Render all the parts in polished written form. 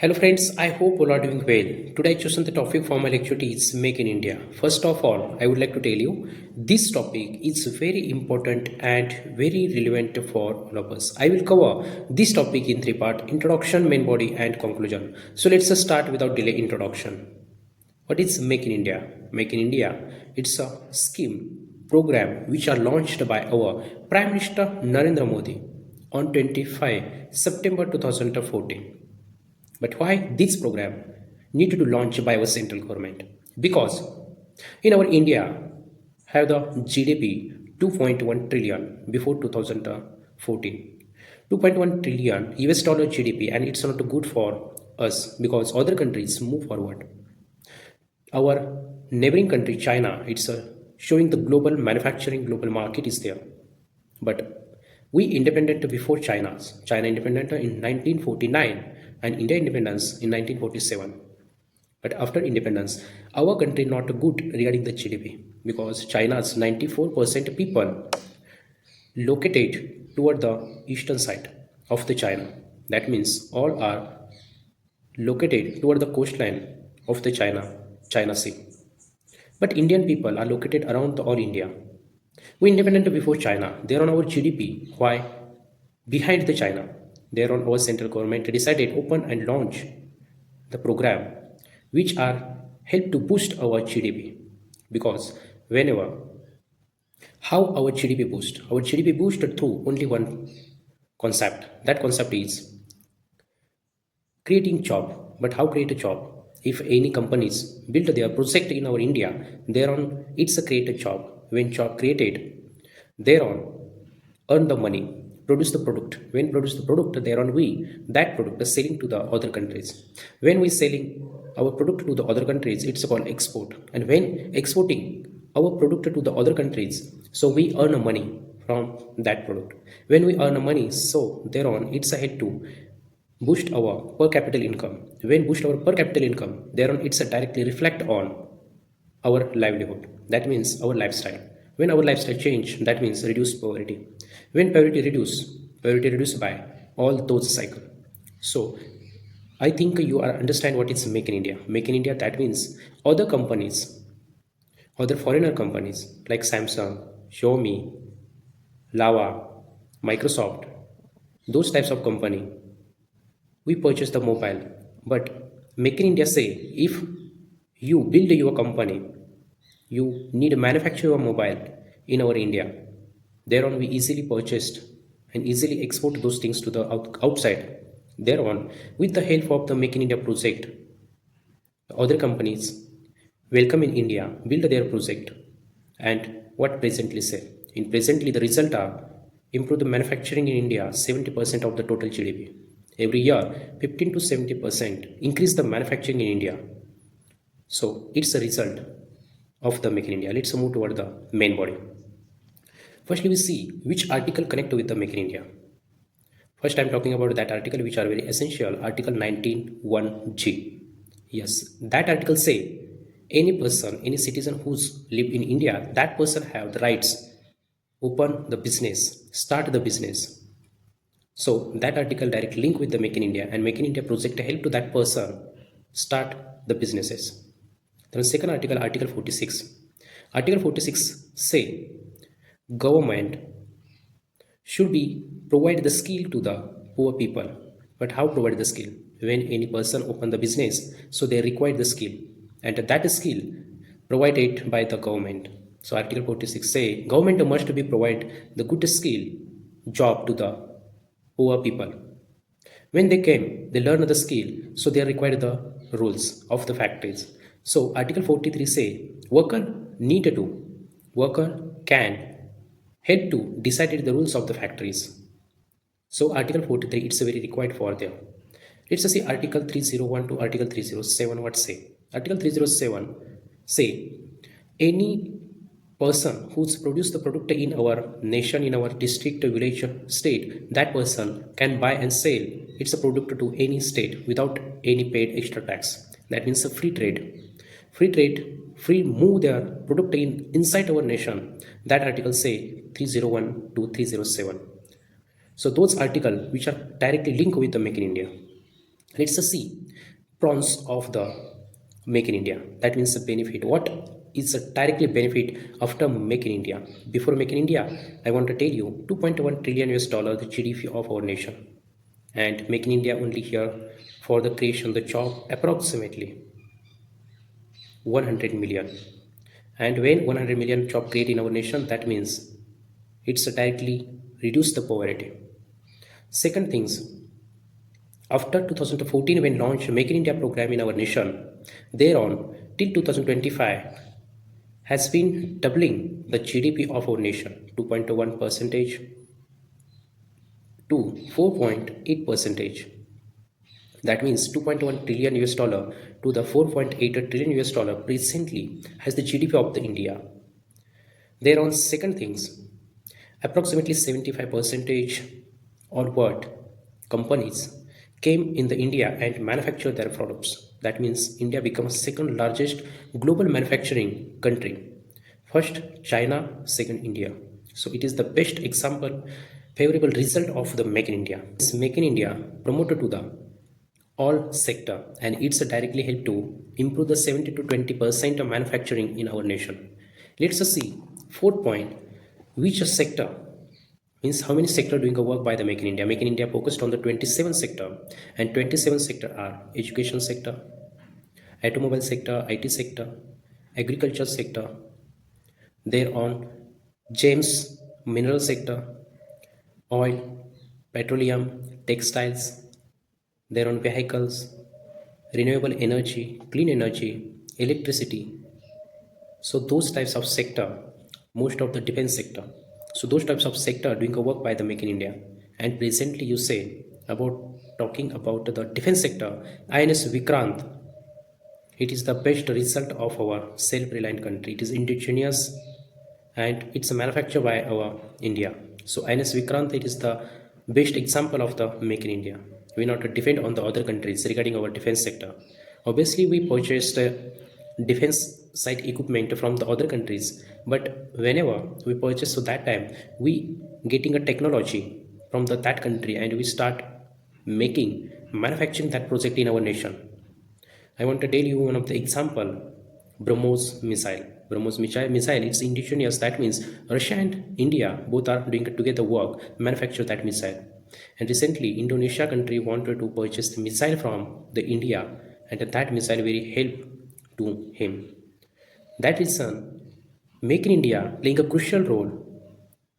Hello friends, I hope all are doing well. Today I chosen the topic for my lecture is Make in India. First of all, I would like to tell you this topic is very important and very relevant for all of us. I will cover this topic in three parts: introduction, main body and conclusion. So let's just start without delay. Introduction. What is Make in India? Make in India, it's a scheme, program which are launched by our Prime Minister Narendra Modi on 25 September 2014. But why this program needed to launch by our central government? Because in our India have the GDP 2.1 trillion before 2014. 2.1 trillion US dollar GDP, and it's not good for us because other countries move forward. Our neighboring country China, it's showing the global manufacturing, global market is there. But we independent before China independent in 1949 and India independence in 1947. But after independence, our country not good regarding the GDP because China's 94% people located toward the eastern side of the China. That means all are located toward the coastline of the China Sea. But Indian people are located around the all India. We independent before China. They are on our GDP. Why? Behind the China. They are on our central government decided open and launch the program which are help to boost our GDP. Because whenever how our GDP boost? Our GDP boosted through only one concept. That concept is creating job. But how create a job? If any companies build their project in our India, thereon it's a create a job. When job created, thereon earn the money, produce the product. When produce the product, thereon we that product is selling to the other countries. When we selling our product to the other countries, it's called export. And when exporting our product to the other countries, so we earn a money from that product. When we earn a money, so thereon it's a head to boost our per capita income. When boost our per capita income, thereon it's a directly reflect on our livelihood. That means our lifestyle. When our lifestyle change, that means reduce poverty. When poverty reduce by all those cycle. So I think you are understand what is Make in India. Make in India, that means other companies, other foreigner companies like Samsung, Xiaomi, Lava, Microsoft, those types of company, we purchase the mobile. But Make in India say if you build your company, you need to manufacture your mobile in our India. Thereon we easily purchased and easily export those things to the outside. Thereon, with the help of the Make in India project, other companies welcome in India, build their project, and what presently say? In presently, the result are improve the manufacturing in India 70% of the total GDP. Every year, 15 to 70% increase the manufacturing in India. So it's a result of the Make in India. Let's move toward the main body. Firstly, we see which article connect with the Make in India. First, I'm talking about that article which are very essential. Article 19(1)(g). Yes, that article say any person, any citizen who's live in India, that person have the rights open the business, start the business. So that article direct link with the Make in India, and Make in India project help to that person start the businesses. Then second article, Article 46. Article 46 say government should be provide the skill to the poor people. But how provide the skill? When any person open the business, so they require the skill, and that skill provided by the government. So Article 46 say government must be provide the good skill job to the poor people. When they came, they learn the skill, so they require the rules of the factories. So Article 43 say worker need to, worker can help to decide the rules of the factories. So Article 43, it's very required for them. Let's see Article 301 to Article 307 what say. Article 307 say any person who's produced the product in our nation, in our district, village, state, that person can buy and sell its product to any state without any paid extra tax. That means a free trade. Free trade, free move their product in inside our nation. That article say 301 to 307. So those articles which are directly linked with the Make in India. Let's see pros of the Make in India. That means the benefit. What is a directly benefit after Make in India? Before Make in India, I want to tell you 2.1 trillion US dollar the GDP of our nation, and Make in India only here for the creation the job approximately 100 million. And when 100 million job create in our nation, that means it's directly reduce the poverty. Second things, after 2014 when launched Make in India program in our nation, thereon till 2025 has been doubling the GDP of our nation 2.1 percentage to 4.8 percentage. That means 2.1 trillion US dollar to the 4.8 trillion US dollar presently has the GDP of the India. Thereon second things, approximately 75 percentage or what companies came in the India and manufactured their products. That means India becomes second largest global manufacturing country. First China, second India. So it is the best example, favorable result of the Make in India. This Make in India promoted to the all sector, and it's directly help to improve the 70 to 20% of manufacturing in our nation. Let's see fourth point, which sector means how many sector doing a work by the Make in India. Make in India focused on the 27 sector, and 27 sector are education sector, automobile sector, IT sector, agriculture sector, thereon gems, mineral sector, oil, petroleum, textiles, thereon vehicles, renewable energy, clean energy, electricity. So those types of sector, most of the defense sector, so those types of sector doing a work by the Make in India. And presently you say about talking about the defense sector, INS Vikrant, it is the best result of our self-reliant country. It is indigenous and it's manufactured by our India. So INS Vikrant, it is the best example of the Make in India. We not depend on the other countries regarding our defense sector. Obviously we purchased defense side equipment from the other countries, but whenever we purchase, so that time we getting a technology from that country and we start making manufacturing that project in our nation. I want to tell you one of the example, BrahMos missile. BrahMos missile, it's indigenous. That means Russia and India both are doing together work, manufacture that missile. And recently, Indonesia country wanted to purchase the missile from the India, and that missile very help to him. That reason, Make in India playing a crucial role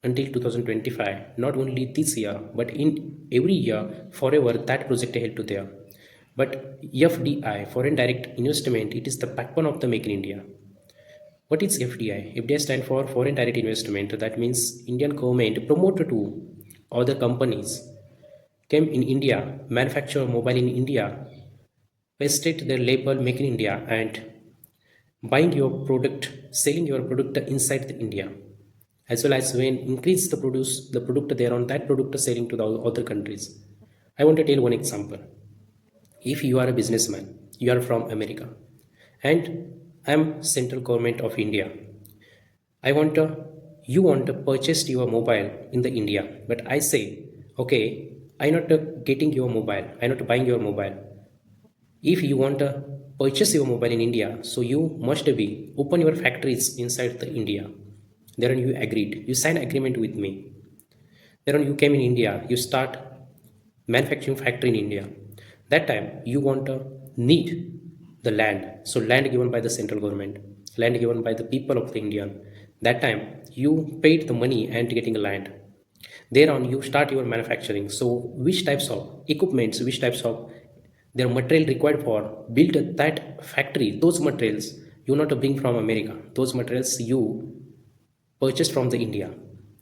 until 2025. Not only this year, but in every year, forever, that project help to there. But FDI, foreign direct investment, it is the backbone of the Make in India. What is FDI? FDI stands for foreign direct investment. That means Indian government promoted to other companies came in India, manufacture mobile in India, pasted their label Make in India, and buying your product, selling your product inside the India, as well as when increase the product there on that product selling to the other countries. I want to tell one example. If you are a businessman, you are from America, and I am central government of India. I want to You want to purchase your mobile in the India, but I say, okay, I not getting your mobile, I not buying your mobile. If you want to purchase your mobile in India, so you must be open your factories inside the India. Then you agreed, you sign agreement with me. Then you came in India, you start manufacturing factory in India. That time you want to need the land, so land given by the central government, land given by the people of the Indian. That time you paid the money and getting a land. Thereon you start your manufacturing. So which types of equipments, which types of their material required for build that factory, those materials you not to bring from America, those materials you purchased from the India.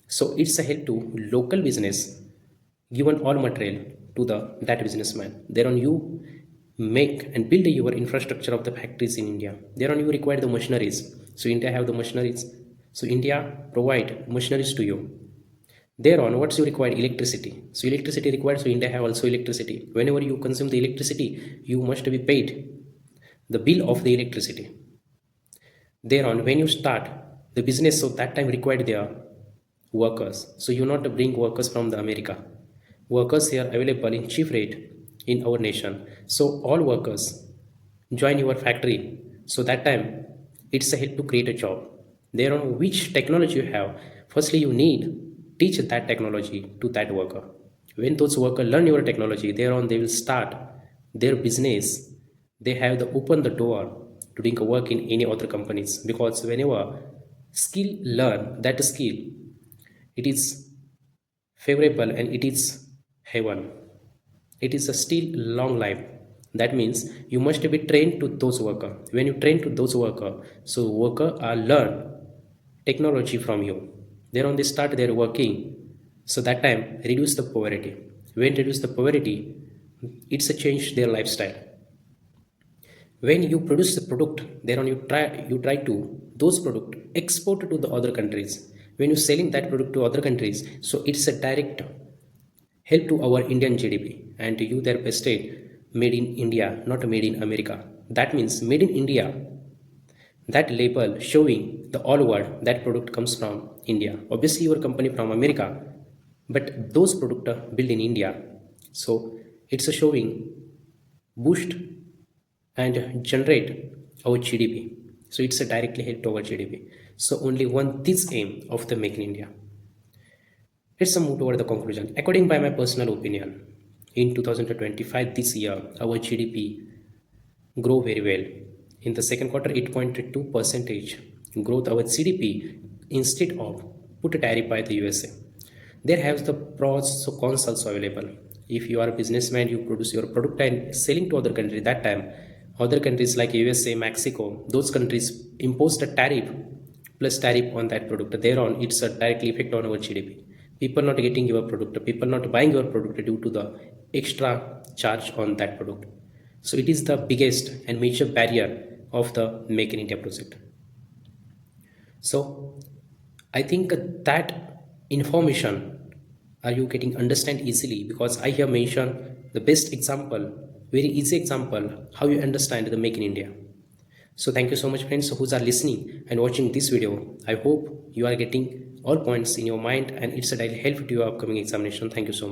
So it's a help to local business, given all material to the that businessman. Thereon you make and build your infrastructure of the factories in India. Thereon you require the machineries. So India have the machineries. So India provide machineries to you. Thereon, what's you require? Electricity. So electricity required, so India have also electricity. Whenever you consume the electricity, you must be paid the bill of the electricity. Thereon, when you start the business, so that time required their workers. So you not bring workers from the America. Workers here available in cheap rate in our nation. So all workers join your factory. So that time it's a help to create a job. There on which technology you have. Firstly, you need teach that technology to that worker. When those workers learn your technology, thereon they will start their business. They have the open the door to doing a work in any other companies, because whenever skill learn that skill, it is favorable and it is heaven. It is a still long life. That means you must be trained to those worker. When you train to those worker, so worker are learn technology from you. Then on they start their working. So that time reduce the poverty. When reduce the poverty, it's a change their lifestyle. When you produce the product, then on you try to those product export to the other countries. When you selling that product to other countries, so it's a direct help to our Indian GDP, and you there pasted made in India, not made in America. That means made in India, that label showing the all world that product comes from India. Obviously your company from America, but those product are built in India. So it's a showing boost and generate our GDP. So it's a directly help to our GDP. So only one this aim of the Make in India. Let's move toward the conclusion. According by my personal opinion, in 2025 this year, our GDP grow very well. In the second quarter, 8.2 percentage growth our GDP instead of put a tariff by the USA. There have the pros so cons also available. If you are a businessman, you produce your product and selling to other country. That time, other countries like USA, Mexico, those countries imposed a tariff plus tariff on that product. Thereon, it's a directly effect on our GDP. People not getting your product, people not buying your product due to the extra charge on that product. So it is the biggest and major barrier of the Make in India project. So I think that information are you getting understand easily, because I have mentioned the best example, very easy example how you understand the Make in India. So thank you so much friends who are listening and watching this video. I hope you are getting all points in your mind and it's a daily help to your upcoming examination. Thank you so much.